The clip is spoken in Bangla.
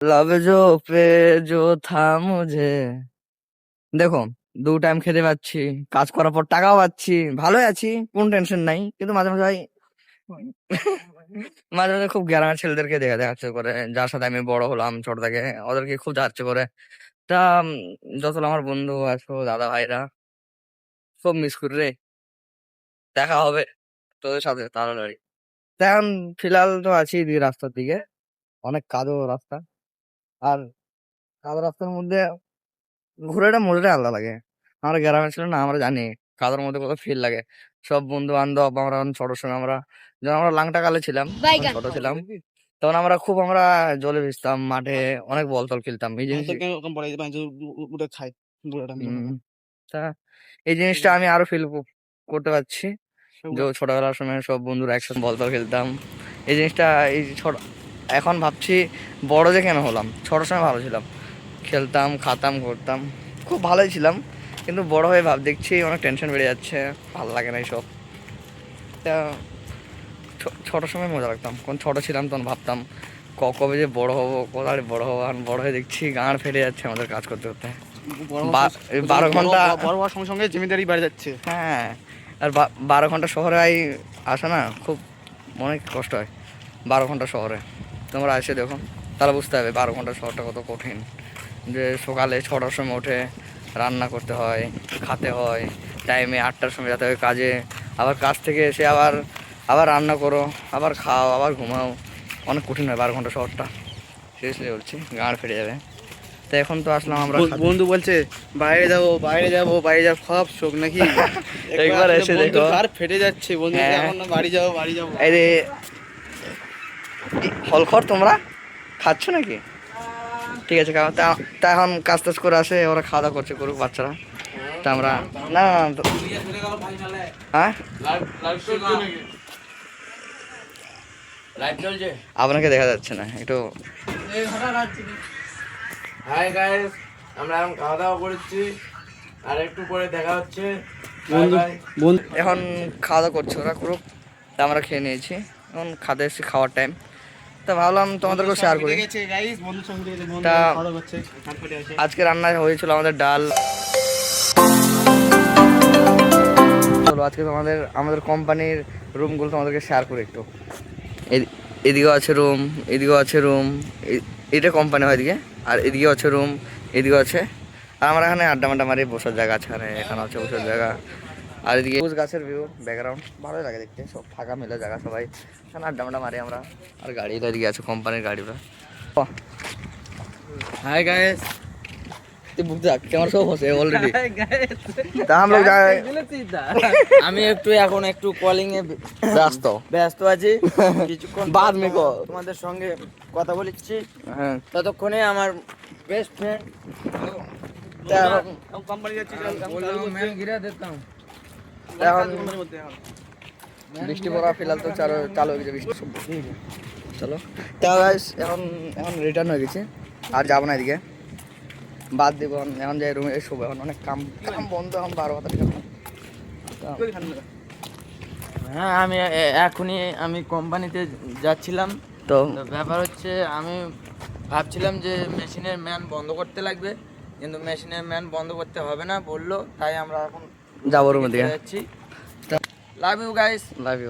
लव जो पे जो था मुझे। দেখো, 2 টাইম খেতে পাচ্ছি, কাজ করার পর টাকাও পাচ্ছি, ভালোই আছি, কোন টেনশন নাই। কিন্তু মাঝে মাঝে ভাই মাঝে মাঝে খুব গ্রামের ছেলেদেরকে দেখা দেখাচ্ছে করে, যার সাথে আমি বড় হলাম ছোট থেকে, ওদেরকে খুব যাচ্ছে করে। তা যতগুলো আমার বন্ধু আছো, দাদা ভাইরা, খুব মিস করি রে। দেখা হবে তোদের সাথে তাড়াতাড়ি। তা এখন ফিলহাল তো আছি এদিকে রাস্তার দিকে, অনেক কাদো রাস্তা। আর কাদো রাস্তার মধ্যে ঘোরাটা মজাটা আলাদা লাগে। আমরা গ্রামে ছিল না, আমরা জানি কাদার মধ্যে কত ফিল লাগে। সব বন্ধু বান্ধব আমরা যখন ছোট সময়, আমরা যখন আমরা লাংটা কালে ছিলাম, যখন ছোট ছিলাম, তখন আমরা জলে ভিজতাম, মাঠে অনেক বল টল খেলতাম। এই জিনিস তা এই জিনিসটা আমি আরো ফিল করতে পারছি, যে ছোটবেলার সময় সব বন্ধুরা একসাথে বল টল খেলতাম। এই জিনিসটা এই ছোট, এখন ভাবছি বড় যে কেন হলাম, ছোট সময় ভালো ছিলাম, খেলতাম খাতাম করতাম, খুব ভালোই ছিলাম। কিন্তু বড় হয়ে দেখছি অনেক টেনশন বেড়ে যাচ্ছে, ভালো লাগে না এইসব। তা ছোট সময় মজা লাগতাম, কোন ছোট ছিলাম তখন ভাবতাম কবে যে বড় হবো, কোথায় বড় হবো। আর বড় হয়ে দেখছি গাঁড় ফেটে যাচ্ছে আমাদের কাজ করতে করতে। 12 ঘন্টা বড় হওয়ার সঙ্গে সঙ্গে জিম্মেদারি বেড়ে যাচ্ছে। হ্যাঁ, আর 12 ঘন্টা শহরে আসা না, খুব অনেক কষ্ট হয় 12 ঘন্টা শহরে। তোমরা এসে দেখো, তাহলে বুঝতে হবে 12 ঘন্টা শহরটা কত কঠিন। যে সকালে 6টার সময় উঠে রান্না করতে হয়, খেতে হয়, টাইমে 8টার সময় যেতে হয় কাজে, আবার কাজ থেকে এসে আবার আবার রান্না করো, আবার খাও, আবার ঘুমাও। অনেক কঠিন হয় 12 ঘন্টা শহরটা, সিরিয়াসলি বলছি, গাঁড় ফেটে যাবে। তো এখন তো আসলাম আমরা বন্ধু বলছে বাইরে যাবো বাইরে যাবো, বাইরে যাবো সব শোক নাকি। একবার এসে দেখো, আর ফেটে যাচ্ছে বন্ধু, এখন না বাড়ি যাবো বাড়ি যাবো। এই রে ফলখর, তোমরা খাচ্ছ নাকি? ঠিক আছে, খাওয়া। তা এখন কাজ টাজ করে আসে, ওরা খাওয়া দাওয়া করছে, করুক বাচ্চারা। তা আমরা না হ্যাঁ, আপনাকে দেখা যাচ্ছে না একটু। হাই গাইস, আমরা এখন খাওয়া দাওয়া করেছি, আর একটু পরে দেখা হচ্ছে। এখন খাওয়া দাওয়া করছে ওরা, করুক। তা আমরা খেয়ে নিয়েছি, এখন খাতে এসেছি, খাওয়ার টাইম। তা ভাবলাম তোমাদেরকেও শেয়ার করি। তা আজকে রান্না হয়েছিল আমাদের ডাল। চলো আজকে আমাদের কোম্পানির রুমগুলো তোমাদেরকে শেয়ার করি একটু। এদিকেও আছে রুম, এদিকেও আছে রুম, এটা কোম্পানি হয় এদিকে, আর এদিকেও আছে রুম, এদিকেও আছে। আর আমার এখানে আড্ডা মাড্ডা মারি, বসার জায়গা আছে, এখানে আছে বসার জায়গা। আর এদিকে গাছের ভিউ, ব্যাকগ্রাউন্ড ভালোই লাগে দেখতে, সব ফাঁকা মেলা জায়গা, সবাই এখানে আড্ডা মাড্ডা মারি আমরা। আর গাড়িটা এদিকে আছে, কোম্পানির গাড়িটা। हाय गाइस, ক্যামেরা সব হচ্ছে অলরেডি। আমি এখন একটু কলিং এ ব্যস্ত আছি। কিছুক্ষণ বাদ মে কো তোমাদের সঙ্গে কথা বলেছি, হ্যাঁ। ততক্ষণে আমার বেস্ট ফ্রেন্ড এখন বৃষ্টি পড়া ফিলহাল তো চালু হয়ে গেছে, বৃষ্টি চলো। তা গাইস এখন এখন রিটার্ন হয়ে গেছে, আর যাবো না এদিকে, বাদ দিব। এখন যাই রুমে শুভ, এখন অনেক কাম কাম বন্ধ, এখন 12 হ্যাঁ, আমি কোম্পানিতে যাচ্ছিলাম। তো ব্যাপার হচ্ছে, আমি ভাবছিলাম যে মেশিনের ম্যান বন্ধ করতে লাগবে, কিন্তু মেশিনের ম্যান বন্ধ করতে হবে না বললো, তাই আমরা এখন যাবো রুমে দিকে যাচ্ছি। Love you guys. Love you.